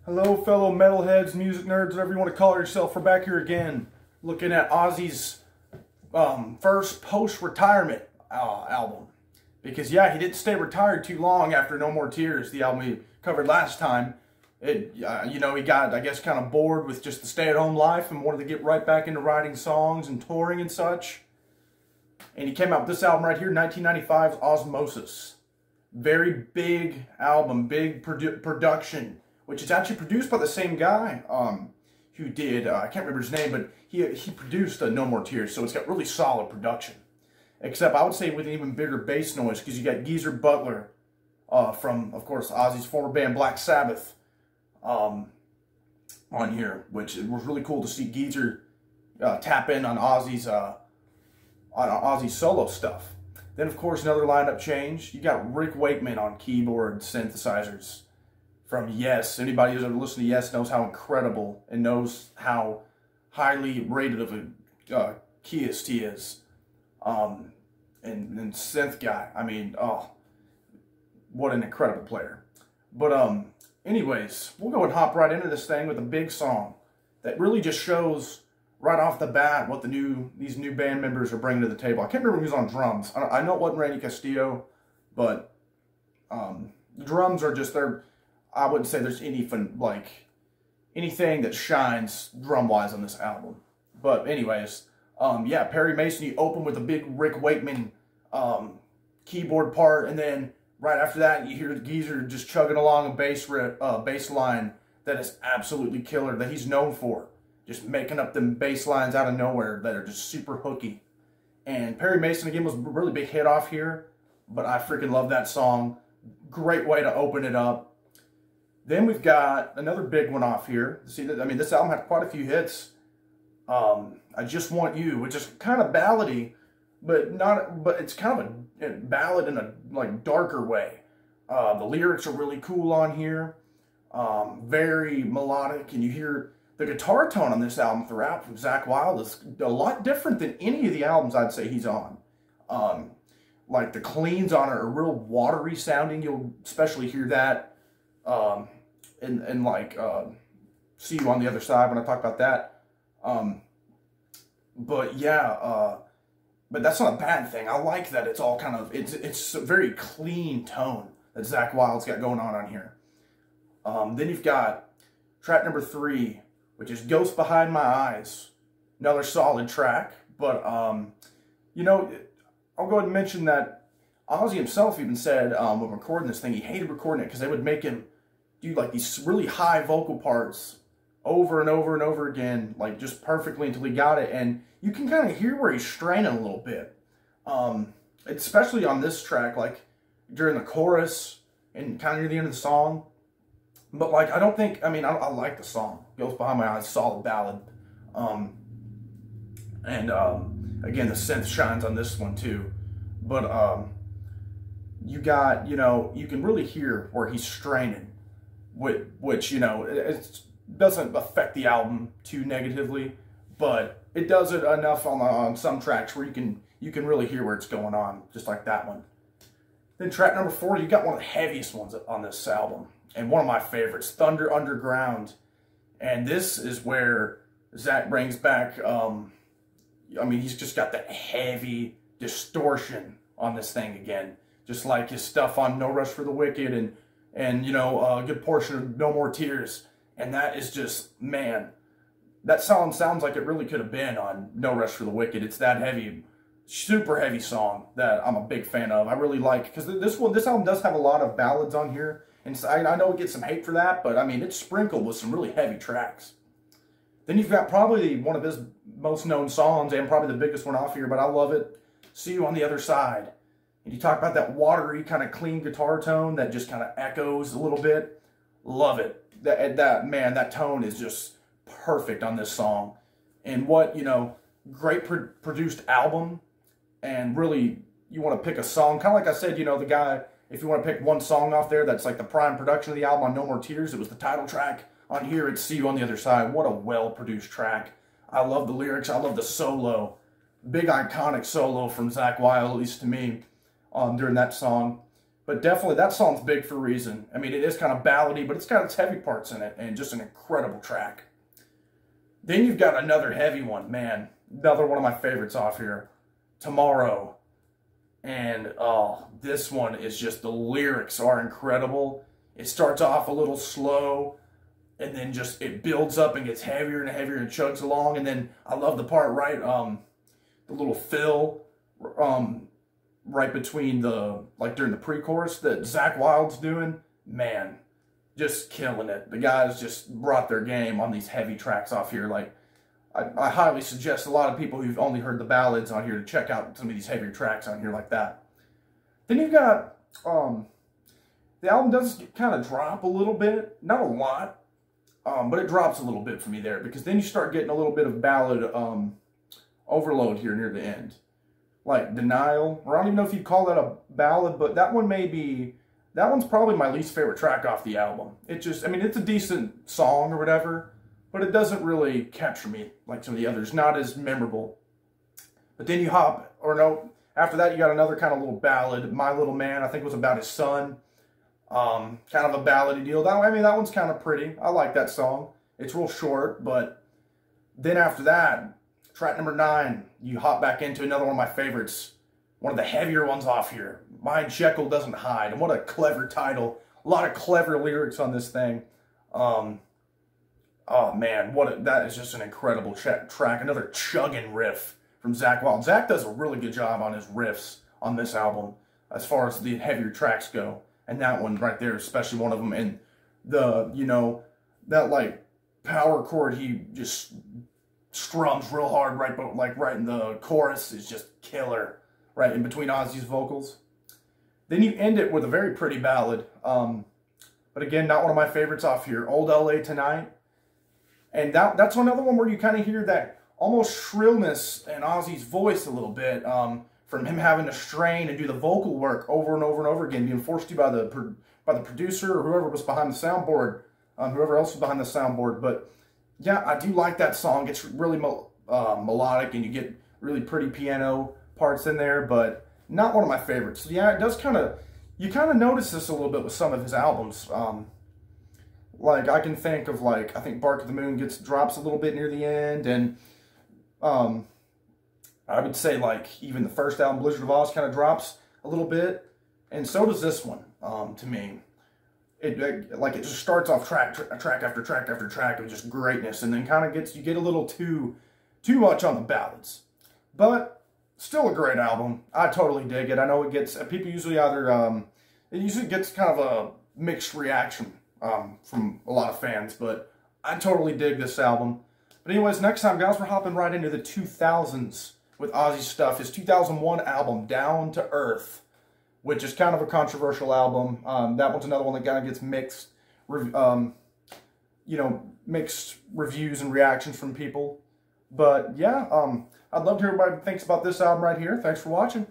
Hello, fellow metalheads, music nerds, whatever you want to call yourself. We're back here again, looking at Ozzy's first post-retirement album. Because, yeah, he didn't stay retired too long after No More Tears, the album we covered last time. He got, I guess, kind of bored with just the stay-at-home life and wanted to get right back into writing songs and touring and such. And he came out with this album right here, 1995's Ozzmosis. Very big album, big production, which is actually produced by the same guy who did, I can't remember his name, but he produced No More Tears, so it's got really solid production. Except I would say with an even bigger bass noise, because you got Geezer Butler from, of course, Ozzy's former band Black Sabbath on here, which it was really cool to see Geezer tap in on Ozzy's solo stuff. Then, of course, another lineup change. You got Rick Wakeman on keyboard synthesizers from Yes. Anybody who's ever listened to Yes knows how incredible and knows how highly rated of a keyist he is. And synth guy. I mean, oh, what an incredible player. But anyways, we'll go and hop right into this thing with a big song that really just shows right off the bat what these new band members are bringing to the table. I can't remember who's on drums. I know it wasn't Randy Castillo, but the drums are just there. I wouldn't say there's anything that shines drum-wise on this album. But anyways, yeah, Perry Mason, you open with a big Rick Wakeman keyboard part, and then right after that, you hear Geezer just chugging along a bass line that is absolutely killer, that he's known for. Just making up them bass lines out of nowhere that are just super hooky. And Perry Mason, again, was a really big hit off here, but I freaking love that song. Great way to open it up. Then we've got another big one off here. See, I mean, this album had quite a few hits. I Just Want You, which is kind of ballady, but it's kind of a ballad in a darker way. The lyrics are really cool on here. Very melodic, and you hear the guitar tone on this album throughout from Zakk Wylde is a lot different than any of the albums I'd say he's on. Like the cleans on it are real watery sounding. You'll especially hear that in See You on the Other Side when I talk about that. But yeah, but that's not a bad thing. I like that it's all kind of, it's a very clean tone that Zakk Wylde's got going on here. Then you've got track number 3, which is Ghost Behind My Eyes. Another solid track, but, you know, I'll go ahead and mention that Ozzy himself even said when recording this thing, he hated recording it because they would make him do like these really high vocal parts over and over and over again, like just perfectly until he got it. And you can kind of hear where he's straining a little bit, especially on this track, like during the chorus and kind of near the end of the song. But like, I like the song. Ghost Behind My Eyes, solid ballad. Again, the synth shines on this one too. But you got, you can really hear where he's straining, which it doesn't affect the album too negatively, but it does it enough on some tracks where you can really hear where it's going on, just like that one. Then track number 4, you got one of the heaviest ones on this album, and one of my favorites, Thunder Underground. And this is where Zakk brings back, he's just got that heavy distortion on this thing again. Just like his stuff on No Rest for the Wicked and a good portion of No More Tears. And that is just, man, that song sounds like it really could have been on No Rest for the Wicked. It's that heavy, super heavy song that I'm a big fan of. I really like, because this album does have a lot of ballads on here. And so I know it gets some hate for that, but I mean, it's sprinkled with some really heavy tracks. Then you've got probably one of his most known songs, and probably the biggest one off here, but I love it, See You on the Other Side. And you talk about that watery, kind of clean guitar tone that just kind of echoes a little bit. Love it. That tone is just perfect on this song. And what, great produced album. And really, you want to pick a song. Kind of like I said, the guy, if you want to pick one song off there that's like the prime production of the album on No More Tears, it was the title track. On here, it's See You on the Other Side. What a well-produced track. I love the lyrics. I love the solo. Big iconic solo from Zakk Wylde, at least to me, during that song. But definitely that song's big for a reason. I mean, it is kind of ballady, but it's got its heavy parts in it, and just an incredible track. Then you've got another heavy one, man. Another one of my favorites off here, Tomorrow. And oh, this one is just, the lyrics are incredible. It starts off a little slow, and then just it builds up and gets heavier and heavier and chugs along. And then I love the part right, the little fill, right between the, like during the pre-chorus that Zakk Wylde's doing. Man, just killing it. The guys just brought their game on these heavy tracks off here. Like, I highly suggest a lot of people who've only heard the ballads on here to check out some of these heavier tracks on here like that. Then you've got, the album does kind of drop a little bit. Not a lot, but it drops a little bit for me there, because then you start getting a little bit of ballad overload here near the end. Like Denial, or I don't even know if you'd call that a ballad, but that one that one's probably my least favorite track off the album. It just, I mean, it's a decent song or whatever, but it doesn't really capture me like some of the others. Not as memorable. But then you after that you got another kind of little ballad, My Little Man, I think it was about his son. Kind of a ballady deal. I mean, that one's kind of pretty. I like that song. It's real short, but then after that, track number 9, you hop back into another one of my favorites. One of the heavier ones off here. My Jekyll Doesn't Hide. And what a clever title. A lot of clever lyrics on this thing. Oh man, that is just an incredible track. Another chugging riff from Zakk Wylde. Zakk does a really good job on his riffs on this album as far as the heavier tracks go. And that one right there, especially one of them. And the, that like power chord he just strums real hard right in the chorus is just killer. Right in between Ozzy's vocals. Then you end it with a very pretty ballad. But again, not one of my favorites off here. Old LA Tonight. And that's another one where you kind of hear that almost shrillness in Ozzy's voice a little bit. From him having to strain and do the vocal work over and over and over again, being forced to by the producer or whoever was behind the soundboard, whoever else was behind the soundboard. But yeah, I do like that song. It's really melodic, and you get really pretty piano parts in there, but not one of my favorites. So yeah, it does you kind of notice this a little bit with some of his albums. Like I can think of I think Bark at the Moon drops a little bit near the end, and I would say even the first album, Blizzard of Oz, kind of drops a little bit, and so does this one. To me, it just starts off track after track after track of just greatness, and then kind of you get a little too much on the ballads, but still a great album. I totally dig it. I know it gets, people usually it usually gets kind of a mixed reaction from a lot of fans, but I totally dig this album. But anyways, next time, guys, we're hopping right into the 2000s with Ozzy's stuff. His 2001 album, Down to Earth, which is kind of a controversial album. That one's another one that kind of gets mixed reviews and reactions from people. But yeah, I'd love to hear what everybody thinks about this album right here. Thanks for watching.